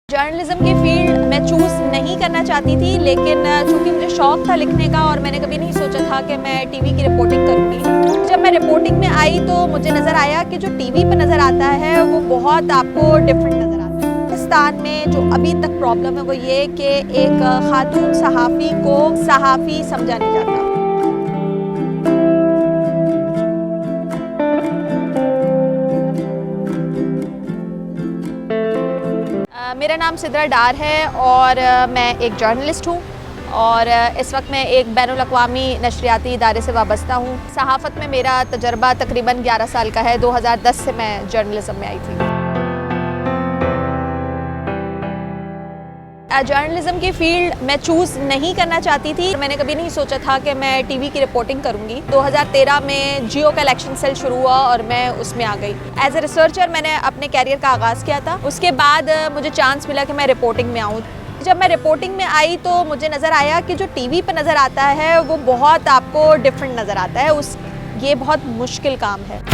Journalism की field मैं choose नहीं करना चाहती थी, लेकिन चूंकि मुझे शौक था लिखने का और मैंने कभी नहीं सोचा था कि मैं टीवी की रिपोर्टिंग करूँगी। जब मैं रिपोर्टिंग में आई तो मुझे नज़र आया कि जो टीवी पे नज़र आता है वो बहुत आपको डिफरेंट नज़र आता है। पाकिस्तान में जो अभी तक प्रॉब्लम है वो ये कि एक खातून सहाफ़ी को सहाफ़ी समझा नहीं जाता। मेरा नाम सिद्रा डार है और मैं एक जर्नलिस्ट हूँ और इस वक्त मैं एक बैनुल अक़वामी नशरियाती इदारे से वाबस्ता हूँ। सहाफ़त में मेरा तजर्बा तकरीबन 11 साल का है। 2010 से मैं जर्नलिज्म में आई थी। जर्नलिज्म की फील्ड मैं चूज़ नहीं करना चाहती थी। मैंने कभी नहीं सोचा था कि मैं टीवी की रिपोर्टिंग करूँगी। 2013 में जियो का इलेक्शन सेल शुरू हुआ और मैं उसमें आ गई। एज ए रिसर्चर मैंने अपने कैरियर का आगाज़ किया था। उसके बाद मुझे चांस मिला कि मैं रिपोर्टिंग में आऊँ। जब मैं रिपोर्टिंग में आई तो मुझे नज़र आया कि जो टीवी पर नज़र आता है वो बहुत आपको डिफरेंट नज़र आता है। ये बहुत मुश्किल काम है।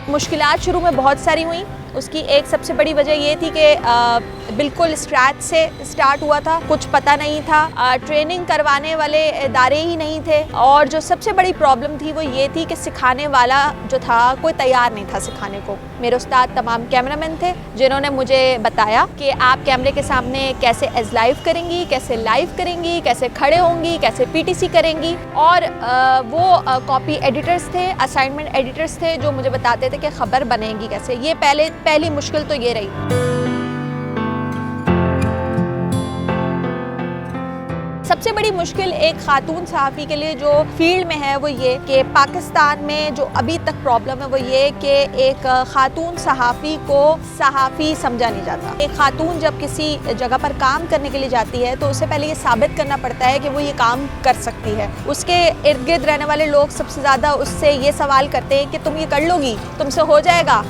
मुश्किलात शुरू में बहुत सारी हुई। उसकी एक सबसे बड़ी वजह ये थी कि बिल्कुल स्क्रैच से स्टार्ट हुआ था, कुछ पता नहीं था, ट्रेनिंग करवाने वाले इदारे ही नहीं थे और जो सबसे बड़ी प्रॉब्लम थी वो ये थी कि सिखाने वाला जो था कोई तैयार नहीं था सिखाने को। मेरे उस्ताद तमाम कैमरामैन थे जिन्होंने मुझे बताया कि आप कैमरे के सामने कैसे एज लाइव करेंगी, कैसे लाइव करेंगी, कैसे खड़े होंगी, कैसे पीटीसी करेंगी। और वो कॉपी एडिटर्स थे, असाइनमेंट एडिटर्स थे जो मुझे बताते थे कि खबर बनेगी कैसे। ये पहली मुश्किल तो ये रही। सबसे बड़ी मुश्किल एक खातून सहाफ़ी के लिए जो फील्ड में है वो ये कि पाकिस्तान में जो अभी तक प्रॉब्लम है वो ये कि एक खातून सहाफ़ी को सहाफ़ी समझा नहीं जाता। एक खातून जब किसी जगह पर काम करने के लिए जाती है तो उसे पहले ये साबित करना पड़ता है कि वो ये काम कर सकती है। उसके इर्द गिर्द रहने वाले लोग सबसे ज़्यादा उससे ये सवाल करते हैं कि तुम ये कर लोगी, तुमसे हो जाएगा,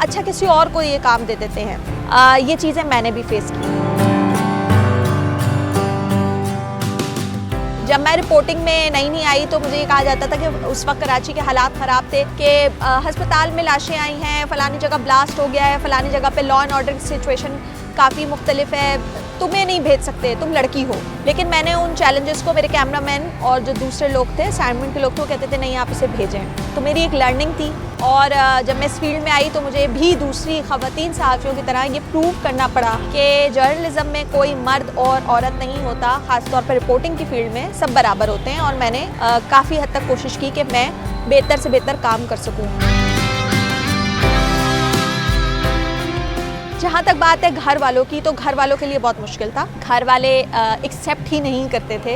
अच्छा किसी और को ये काम दे देते हैं। ये चीज़ें मैंने भी फेस की। जब मैं रिपोर्टिंग में नई आई तो मुझे ये कहा जाता था कि उस वक्त कराची के हालात ख़राब थे कि अस्पताल में लाशें आई हैं, फ़लानी जगह ब्लास्ट हो गया है, फ़लानी जगह पे लॉ एंड ऑर्डर की सिचुएशन काफ़ी मुख्तलिफ है, तुम्हें नहीं भेज सकते, तुम लड़की हो। लेकिन मैंने उन चैलेंजेस को मेरे कैमरामैन और जो दूसरे लोग थे, असाइनमेंट के लोग थे, वो कहते थे नहीं आप इसे भेजें। तो मेरी एक लर्निंग थी और जब मैं इस फील्ड में आई तो मुझे भी दूसरी ख़वातीन सहाफ़ियों की तरह ये प्रूव करना पड़ा कि जर्नलिज्म में कोई मर्द और औरत नहीं होता। ख़ासतौर पर रिपोर्टिंग की फील्ड में सब बराबर होते हैं और मैंने काफ़ी हद तक कोशिश की कि मैं बेहतर से बेहतर काम कर सकूँ। जहाँ तक बात है घर वालों की, तो घर वालों के लिए बहुत मुश्किल था। घर वाले एक्सेप्ट ही नहीं करते थे।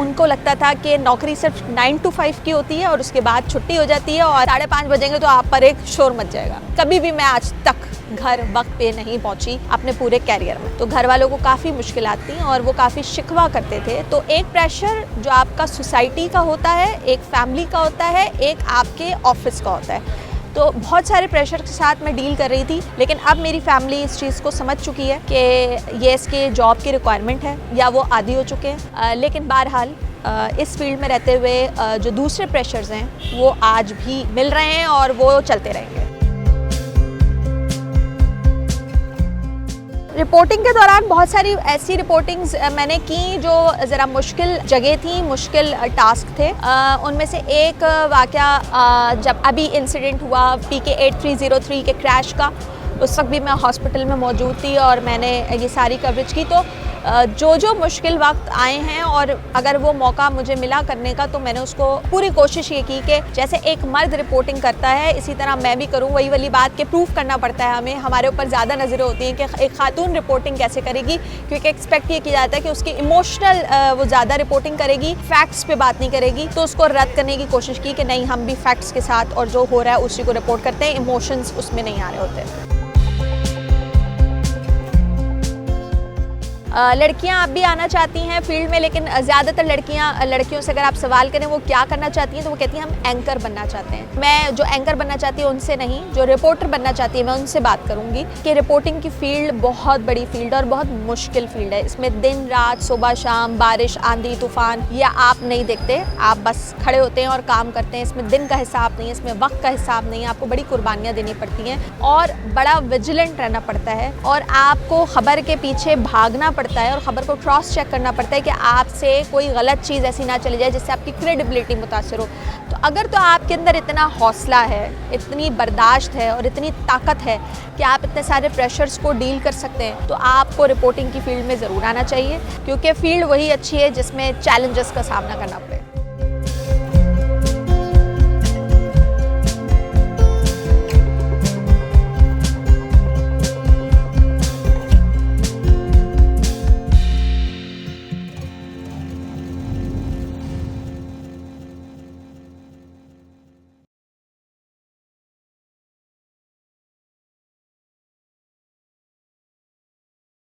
उनको लगता था कि नौकरी सिर्फ 9 to 5 की होती है और उसके बाद छुट्टी हो जाती है और 5:30 बजेंगे तो आप पर एक शोर मच जाएगा। कभी भी मैं आज तक घर वक्त पे नहीं पहुंची अपने पूरे कैरियर में। तो घर वालों को काफ़ी मुश्किलात थी और वो काफ़ी शिकवा करते थे। तो एक प्रेशर जो आपका सोसाइटी का होता है, एक फैमिली का होता है, एक आपके ऑफिस का होता है। तो बहुत सारे प्रेशर के साथ मैं डील कर रही थी। लेकिन अब मेरी फैमिली इस चीज़ को समझ चुकी है कि ये इसके जॉब की रिक्वायरमेंट है या वो आदी हो चुके हैं। लेकिन बहरहाल इस फील्ड में रहते हुए जो दूसरे प्रेशर्स हैं वो आज भी मिल रहे हैं और वो चलते रहेंगे। रिपोर्टिंग के दौरान बहुत सारी ऐसी रिपोर्टिंग्स मैंने की जो ज़रा मुश्किल जगह थी, मुश्किल टास्क थे। उनमें से एक वाक़या जब अभी इंसिडेंट हुआ PK 8303 के क्रैश का, उस वक्त भी मैं हॉस्पिटल में मौजूद थी और मैंने ये सारी कवरेज की। तो जो मुश्किल वक्त आए हैं और अगर वो मौका मुझे मिला करने का तो मैंने उसको पूरी कोशिश ये की कि जैसे एक मर्द रिपोर्टिंग करता है इसी तरह मैं भी करूँ। वही वाली बात कि प्रूफ करना पड़ता है हमें, हमारे ऊपर ज़्यादा नज़रें होती हैं कि एक खातून रिपोर्टिंग कैसे करेगी, क्योंकि एक्सपेक्ट ये किया जाता है कि उसकी इमोशनल वो ज़्यादा रिपोर्टिंग करेगी, फैक्ट्स पे बात नहीं करेगी। तो उसको रद्द करने की कोशिश की कि नहीं, हम भी फैक्ट्स के साथ और जो हो रहा है उसी को रिपोर्ट करते हैं, इमोशंस उसमें नहीं आ रहे होते। लड़कियां आप भी आना चाहती हैं फील्ड में, लेकिन ज़्यादातर लड़कियों से अगर आप सवाल करें वो क्या करना चाहती हैं तो वो कहती हैं हम एंकर बनना चाहते हैं। मैं जो एंकर बनना चाहती हूँ उनसे नहीं, जो रिपोर्टर बनना चाहती है मैं उनसे बात करूँगी कि रिपोर्टिंग की फील्ड बहुत बड़ी फील्ड है और बहुत मुश्किल फील्ड है। इसमें दिन रात, सुबह शाम, बारिश, आंधी तूफान, ये आप नहीं देखते, आप बस खड़े होते हैं और काम करते हैं। इसमें दिन का हिसाब नहीं है, इसमें वक्त का हिसाब नहीं है, आपको बड़ी कुर्बानियाँ देनी पड़ती हैं और बड़ा विजिलेंट रहना पड़ता है और आपको खबर के पीछे भागना पड़ता है और ख़बर को क्रॉस चेक करना पड़ता है कि आपसे कोई गलत चीज़ ऐसी ना चली जाए जिससे आपकी क्रेडिबिलिटी मुतासर हो। तो अगर तो आपके अंदर इतना हौसला है, इतनी बर्दाश्त है और इतनी ताकत है कि आप इतने सारे प्रेशर्स को डील कर सकते हैं, तो आपको रिपोर्टिंग की फील्ड में ज़रूर आना चाहिए, क्योंकि फील्ड वही अच्छी है जिसमें चैलेंजेस का सामना करना पड़े।